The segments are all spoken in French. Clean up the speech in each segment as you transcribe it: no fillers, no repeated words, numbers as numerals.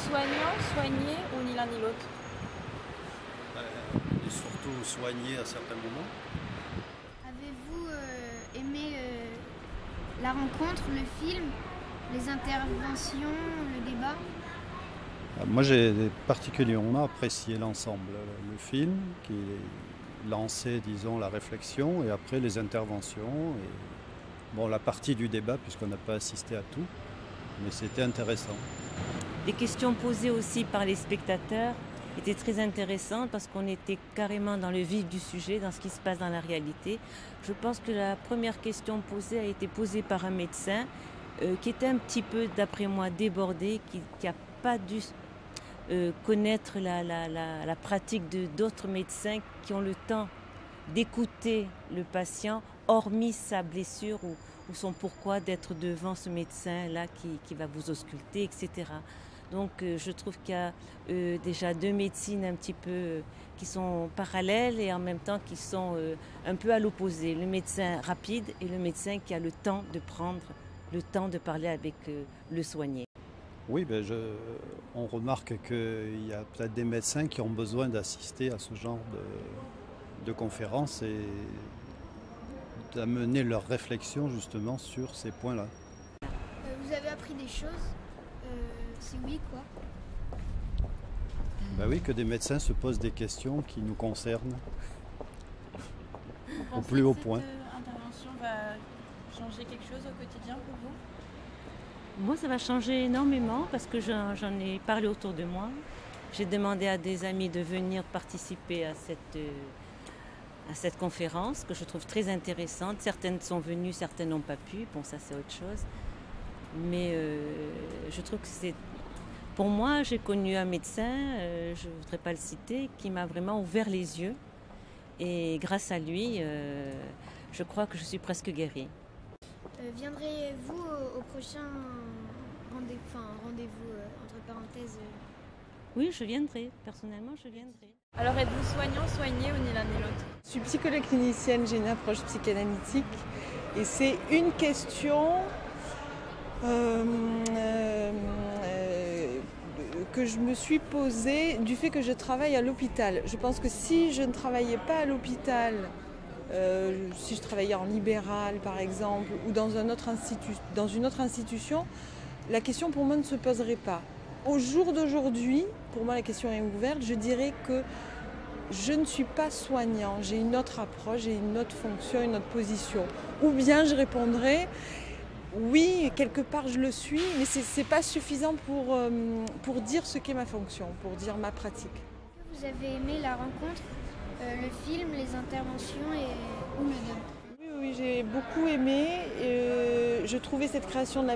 soignant, soigné ou ni l'un ni l'autre? Et surtout soigner à certains moments. Avez-vous aimé la rencontre, le film, les interventions, le débat? Moi j'ai particulièrement apprécié l'ensemble, le film qui lançait disons la réflexion et après les interventions et bon la partie du débat puisqu'on n'a pas assisté à tout, mais c'était intéressant. Les questions posées aussi par les spectateurs étaient très intéressantes parce qu'on était carrément dans le vif du sujet, dans ce qui se passe dans la réalité. Je pense que la première question posée a été posée par un médecin qui était un petit peu, d'après moi, débordé, qui n'a pas dû connaître la pratique d'autres médecins qui ont le temps d'écouter le patient, hormis sa blessure ou son pourquoi d'être devant ce médecin-là qui va vous ausculter, etc. Donc je trouve qu'il y a déjà deux médecines un petit peu qui sont parallèles et en même temps qui sont un peu à l'opposé. Le médecin rapide et le médecin qui a le temps de prendre le temps de parler avec le soigné. Oui, on remarque qu'il y a peut-être des médecins qui ont besoin d'assister à ce genre de conférences et d'amener leur réflexion justement sur ces points-là. Vous avez appris des choses? C'est oui, quoi? Oui, que des médecins se posent des questions qui nous concernent Vous au plus haut pensez que point. cette intervention va changer quelque chose au quotidien pour vous? Moi, ça va changer énormément parce que j'en ai parlé autour de moi. J'ai demandé à des amis de venir participer à cette conférence que je trouve très intéressante. Certaines sont venues, certaines n'ont pas pu. Bon, ça c'est autre chose. Mais je trouve que c'est... Pour moi, j'ai connu un médecin, je ne voudrais pas le citer, qui m'a vraiment ouvert les yeux. Et grâce à lui, je crois que je suis presque guérie. Viendrez-vous au prochain rendez-vous, entre parenthèses Oui, je viendrai. Personnellement, je viendrai. Alors êtes-vous soignant, soigné ou ni l'un ni l'autre? Je suis psychologue clinicienne, j'ai une approche psychanalytique et c'est une question que je me suis posée du fait que je travaille à l'hôpital. Je pense que si je ne travaillais pas à l'hôpital, si je travaillais en libéral par exemple ou dans une autre institution, la question pour moi ne se poserait pas. Au jour d'aujourd'hui, pour moi la question est ouverte, je dirais que je ne suis pas soignant, j'ai une autre approche, j'ai une autre fonction, une autre position. Ou bien je répondrais, oui, quelque part je le suis, mais ce n'est pas suffisant pour dire ce qu'est ma fonction, pour dire ma pratique. Vous avez aimé la rencontre, le film, les interventions ou le débat? Oui, j'ai beaucoup aimé. Je trouvais cette création de la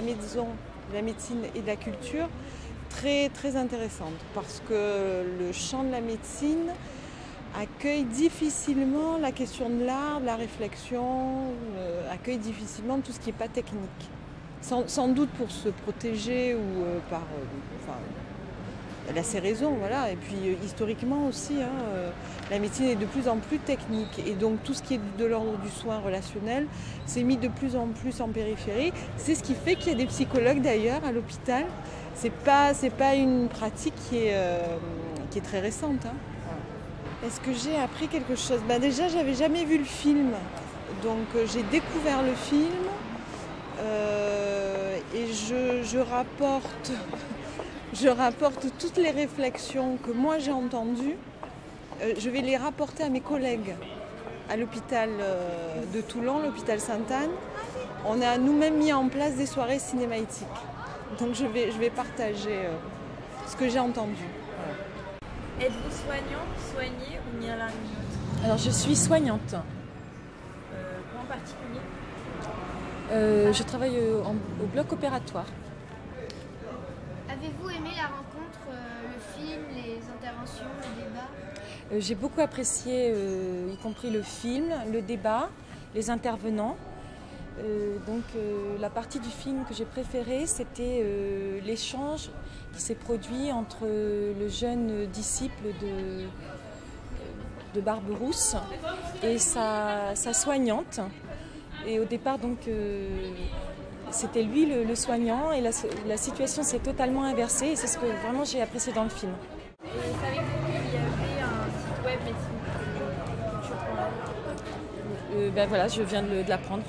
maison, de la médecine et de la culture très, très intéressante parce que le champ de la médecine accueille difficilement la question de l'art, de la réflexion, accueille difficilement tout ce qui n'est pas technique. Sans doute pour se protéger ou elle a ses raisons, voilà. Et puis historiquement aussi, la médecine est de plus en plus technique et donc tout ce qui est de l'ordre du soin relationnel s'est mis de plus en plus en périphérie. C'est ce qui fait qu'il y a des psychologues d'ailleurs à l'hôpital. C'est pas une pratique qui est très récente. Est-ce que j'ai appris quelque chose? Déjà, j'avais jamais vu le film, donc j'ai découvert le film et je rapporte toutes les réflexions que moi j'ai entendues. Je vais les rapporter à mes collègues à l'hôpital de Toulon, l'hôpital Sainte-Anne. On a nous-mêmes mis en place des soirées cinémaïtiques. Donc je vais partager ce que j'ai entendu. Voilà. Êtes-vous soignant, soigné ou ni l'un ni l'autre? Alors je suis soignante. Quoi en particulier? Je travaille au bloc opératoire. Avez-vous aimé la rencontre, le film, les interventions, le débat? J'ai beaucoup apprécié, y compris le film, le débat, les intervenants. La partie du film que j'ai préférée, c'était l'échange qui s'est produit entre le jeune disciple de Barberousse et sa soignante. Et au départ, donc, C'était lui le soignant et la situation s'est totalement inversée et c'est ce que vraiment j'ai apprécié dans le film. Et savez-vous qu'il y avait un site web médecine? Ben voilà, je viens de l'apprendre.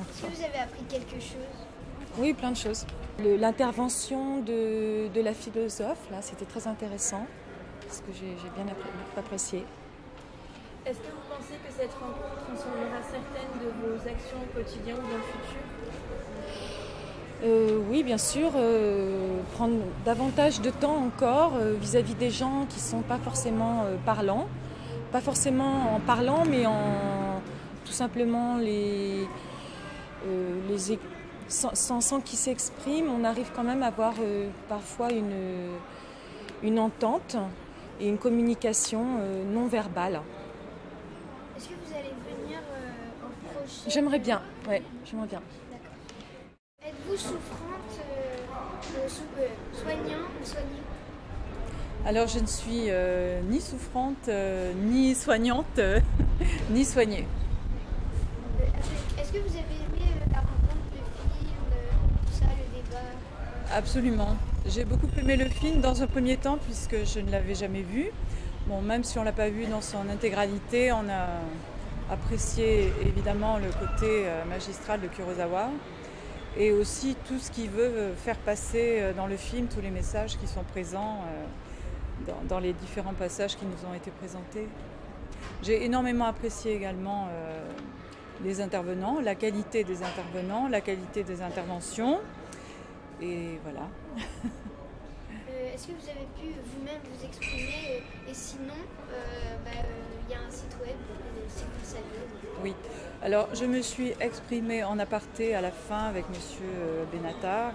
Est-ce que vous avez appris quelque chose? Oui, plein de choses. L'intervention de la philosophe, là, c'était très intéressant, parce que j'ai bien apprécié. Est-ce que vous pensez que cette rencontre transformera certaines de vos actions au quotidien ou dans le futur? Oui, bien sûr, prendre davantage de temps encore vis-à-vis des gens qui ne sont pas forcément parlants, pas forcément en parlant, mais en tout simplement sans qu'ils s'expriment, on arrive quand même à avoir parfois une entente et une communication non verbale. Est-ce que vous allez venir en prochain? J'aimerais bien, ouais, j'aimerais bien. D'accord. Êtes-vous souffrante, soignant ou soignée? Alors je ne suis ni souffrante, ni soignante, ni soignée. Est-ce que vous avez aimé la rencontre, le film, tout ça, le débat? Absolument. J'ai beaucoup aimé le film dans un premier temps puisque je ne l'avais jamais vu. Bon, même si on ne l'a pas vu dans son intégralité, on a apprécié évidemment le côté magistral de Kurosawa et aussi tout ce qu'il veut faire passer dans le film, tous les messages qui sont présents dans les différents passages qui nous ont été présentés. J'ai énormément apprécié également les intervenants, la qualité des intervenants, la qualité des interventions et voilà. Est-ce que vous avez pu vous-même vous exprimer et sinon, il y a un site web, si vous le saviez? Oui, alors je me suis exprimée en aparté à la fin avec Monsieur Benatar.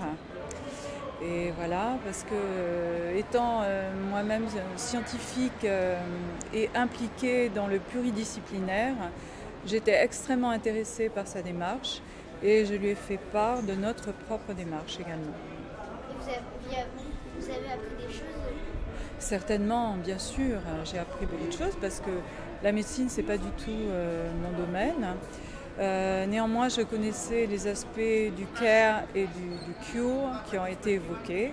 Et voilà, parce que étant moi-même scientifique et impliquée dans le pluridisciplinaire, j'étais extrêmement intéressée par sa démarche et je lui ai fait part de notre propre démarche également. Et vous avez appris des choses? Certainement, bien sûr, j'ai appris beaucoup de choses parce que la médecine, c'est pas du tout mon domaine. Néanmoins, je connaissais les aspects du care et du cure qui ont été évoqués.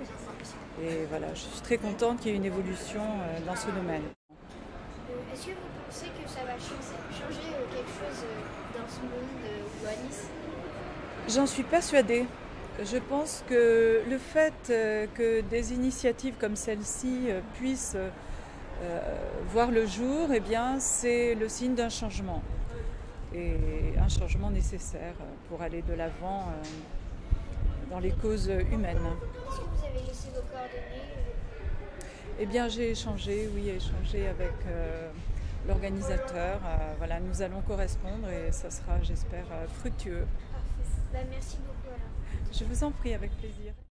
Et voilà, je suis très contente qu'il y ait une évolution dans ce domaine. Est-ce que vous pensez que ça va changer quelque chose dans ce monde ou à Nice? J'en suis persuadée. Je pense que le fait que des initiatives comme celle-ci puissent voir le jour, eh bien, c'est le signe d'un changement. Et un changement nécessaire pour aller de l'avant dans les causes humaines. Est-ce que vous avez laissé vos coordonnées? Eh bien, j'ai échangé avec l'organisateur. Voilà, nous allons correspondre et ça sera, j'espère, fructueux. Parfait. Merci beaucoup alors. Je vous en prie, avec plaisir.